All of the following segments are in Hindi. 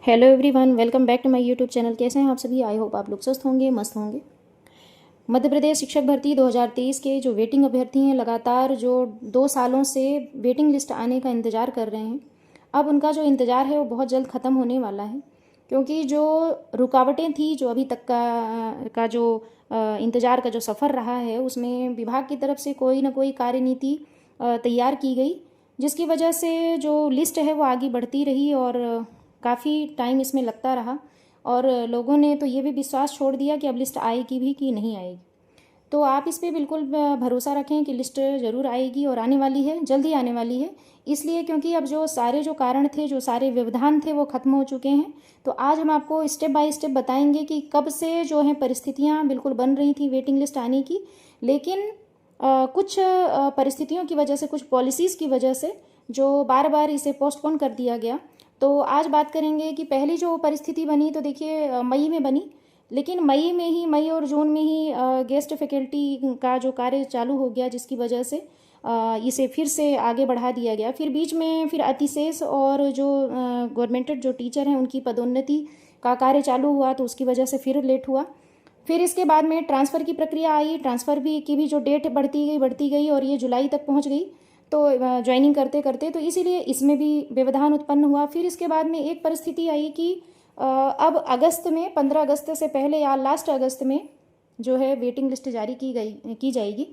Hello everyone, welcome back to my YouTube channel. कैसे हैं आप सभी? आई होप आप लोग स्वस्थ होंगे, मस्त होंगे। मध्य प्रदेश शिक्षक भर्ती 2023 के जो वेटिंग अभ्यर्थी हैं, लगातार जो 2 सालों से वेटिंग लिस्ट आने का इंतज़ार कर रहे हैं, अब उनका जो इंतज़ार है वो बहुत जल्द ख़त्म होने वाला है। क्योंकि जो रुकावटें थी, जो अभी तक का जो इंतज़ार का जो सफ़र रहा है, उसमें विभाग की तरफ से कोई ना कोई कार्यनीति तैयार की गई, जिसकी वजह से जो लिस्ट है वो आगे बढ़ती रही और काफ़ी टाइम इसमें लगता रहा। और लोगों ने तो ये भी विश्वास छोड़ दिया कि अब लिस्ट आएगी भी कि नहीं आएगी। तो आप इस पे बिल्कुल भरोसा रखें कि लिस्ट ज़रूर आएगी और आने वाली है, जल्द ही आने वाली है। इसलिए क्योंकि अब जो सारे जो कारण थे, जो सारे व्यवधान थे, वो ख़त्म हो चुके हैं। तो आज हम आपको स्टेप बाय स्टेप बताएंगे कि कब से जो है परिस्थितियाँ बिल्कुल बन रही थी वेटिंग लिस्ट आने की, लेकिन कुछ परिस्थितियों की वजह से, कुछ पॉलिसीज़ की वजह से जो बार बार इसे पोस्टपोन कर दिया गया। तो आज बात करेंगे कि पहली जो परिस्थिति बनी, तो देखिए मई में बनी, लेकिन मई और जून में ही गेस्ट फैकल्टी का जो कार्य चालू हो गया, जिसकी वजह से इसे फिर से आगे बढ़ा दिया गया। फिर बीच में फिर अतिशेष और जो गवर्नमेंटेड जो टीचर हैं उनकी पदोन्नति का कार्य चालू हुआ, तो उसकी वजह से फिर लेट हुआ। फिर इसके बाद में ट्रांसफ़र की प्रक्रिया आई, ट्रांसफ़र की भी जो डेट बढ़ती गई और ये जुलाई तक पहुंच गई, तो ज्वाइनिंग करते करते, तो इसीलिए इसमें भी व्यवधान उत्पन्न हुआ। फिर इसके बाद में एक परिस्थिति आई कि अब अगस्त में, 15 अगस्त से पहले या लास्ट अगस्त में जो है वेटिंग लिस्ट जारी की जाएगी,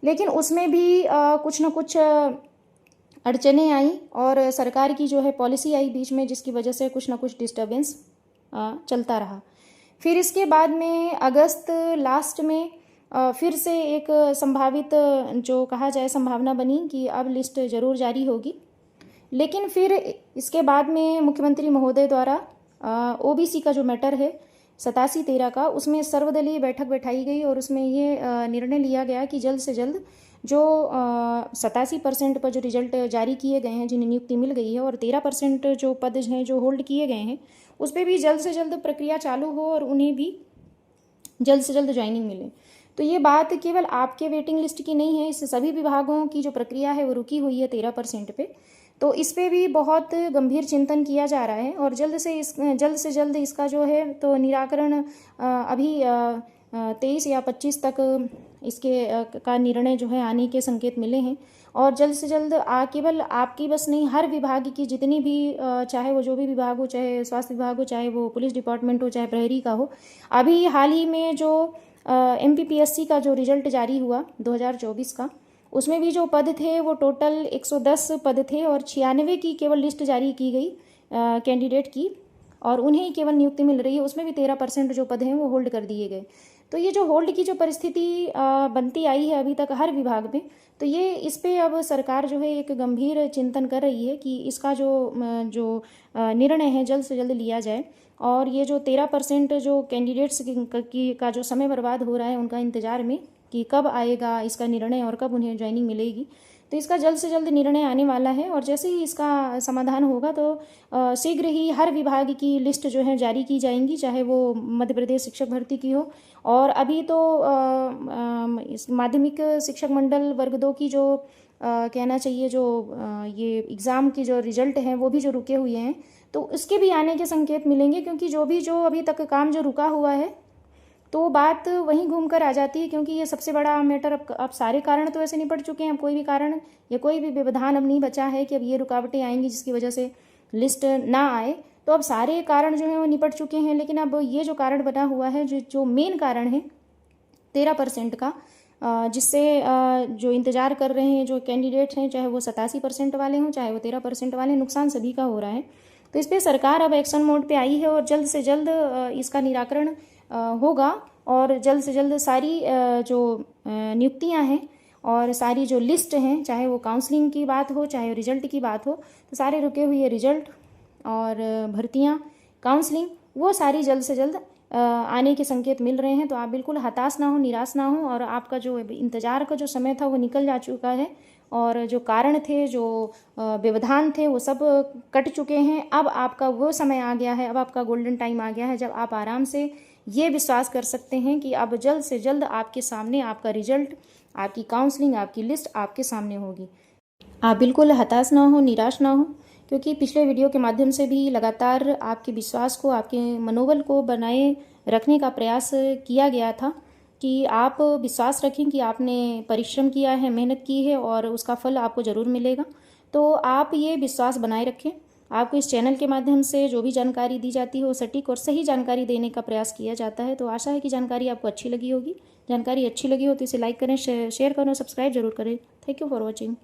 लेकिन उसमें भी कुछ न कुछ अड़चनें आई और सरकार की जो है पॉलिसी आई बीच में, जिसकी वजह से कुछ न कुछ डिस्टर्बेंस चलता रहा। फिर इसके बाद में अगस्त लास्ट में फिर से एक संभावित जो कहा जाए संभावना बनी कि अब लिस्ट ज़रूर जारी होगी। लेकिन फिर इसके बाद में मुख्यमंत्री महोदय द्वारा ओबीसी का जो मैटर है 87-13 का, उसमें सर्वदलीय बैठक बैठाई गई और उसमें ये निर्णय लिया गया कि जल्द से जल्द जो 87% पर जो रिजल्ट जारी किए गए हैं, जिन्हें नियुक्ति मिल गई है, और 13% जो पद हैं जो होल्ड किए गए हैं, उस पर भी जल्द से जल्द प्रक्रिया चालू हो और उन्हें भी जल्द से जल्द ज्वाइनिंग मिले। तो ये बात केवल आपके वेटिंग लिस्ट की नहीं है, इससे सभी विभागों की जो प्रक्रिया है वो रुकी हुई है 13% पे। तो इस पे भी बहुत गंभीर चिंतन किया जा रहा है और जल्द से जल्द इसका जो है तो निराकरण अभी 23 या 25 तक इसके का निर्णय जो है आने के संकेत मिले हैं। और जल्द से जल्द केवल आपकी बस नहीं, हर विभाग की जितनी भी चाहे वो जो भी विभाग हो, चाहे स्वास्थ्य विभाग हो, चाहे वो पुलिस डिपार्टमेंट हो, चाहे प्रहरी का हो। अभी हाल ही में जो MPPSC का जो रिजल्ट जारी हुआ 2024 का, उसमें भी जो पद थे वो टोटल 110 पद थे और 96 की केवल लिस्ट जारी की गई कैंडिडेट की, और उन्हें ही केवल नियुक्ति मिल रही है। उसमें भी 13% जो पद हैं वो होल्ड कर दिए गए। तो ये जो होल्ड की जो परिस्थिति बनती आई है अभी तक हर विभाग में, तो ये इस पे अब सरकार जो है एक गंभीर चिंतन कर रही है कि इसका जो निर्णय है जल्द से जल्द लिया जाए। और ये जो 13% जो कैंडिडेट्स का जो समय बर्बाद हो रहा है उनका इंतज़ार में कि कब आएगा इसका निर्णय और कब उन्हें ज्वाइनिंग मिलेगी, तो इसका जल्द से जल्द निर्णय आने वाला है। और जैसे ही इसका समाधान होगा तो शीघ्र ही हर विभाग की लिस्ट जो है जारी की जाएंगी, चाहे वो मध्य प्रदेश शिक्षक भर्ती की हो। और अभी तो इस माध्यमिक शिक्षक मंडल वर्ग 2 की जो कहना चाहिए जो ये एग्ज़ाम की जो रिजल्ट हैं वो भी जो रुके हुए हैं, तो उसके भी आने के संकेत मिलेंगे। क्योंकि जो अभी तक काम जो रुका हुआ है, तो बात वहीं घूम कर आ जाती है। क्योंकि ये सबसे बड़ा मैटर, अब सारे कारण तो ऐसे निपट चुके हैं, अब कोई भी कारण या कोई भी व्यवधान अब नहीं बचा है कि अब ये रुकावटें आएंगी जिसकी वजह से लिस्ट ना आए। तो अब सारे कारण जो हैं वो निपट चुके हैं, लेकिन अब ये जो कारण बना हुआ है, जो मेन कारण है 13% का, जिससे जो इंतज़ार कर रहे हैं जो कैंडिडेट्स हैं, चाहे वो 87% वाले हों, चाहे वो 13% वाले, नुकसान सभी का हो रहा है। तो इस पर सरकार अब एक्शन मोड पे आई है और जल्द से जल्द इसका निराकरण होगा। और जल्द से जल्द सारी जो नियुक्तियां हैं और सारी जो लिस्ट हैं, चाहे वो काउंसलिंग की बात हो, चाहे रिजल्ट की बात हो, तो सारे रुके हुए रिजल्ट और भर्तियां, काउंसलिंग, वो सारी जल्द से जल्द आने के संकेत मिल रहे हैं। तो आप बिल्कुल हताश ना हो, निराश ना हो, और आपका जो इंतज़ार का जो समय था वो निकल जा चुका है और जो कारण थे, जो व्यवधान थे, वो सब कट चुके हैं। अब आपका वो समय आ गया है, अब आपका गोल्डन टाइम आ गया है जब आप आराम से ये विश्वास कर सकते हैं कि अब जल्द से जल्द आपके सामने आपका रिजल्ट, आपकी काउंसलिंग, आपकी लिस्ट आपके सामने होगी। आप बिल्कुल हताश ना हो, निराश ना हो, क्योंकि पिछले वीडियो के माध्यम से भी लगातार आपके विश्वास को, आपके मनोबल को बनाए रखने का प्रयास किया गया था कि आप विश्वास रखें कि आपने परिश्रम किया है, मेहनत की है और उसका फल आपको ज़रूर मिलेगा। तो आप ये विश्वास बनाए रखें। आपको इस चैनल के माध्यम से जो भी जानकारी दी जाती है वो सटीक और सही जानकारी देने का प्रयास किया जाता है। तो आशा है कि जानकारी आपको अच्छी लगी होगी। जानकारी अच्छी लगी हो तो इसे लाइक करें, शेयर करें और सब्सक्राइब जरूर करें। Thank you for watching.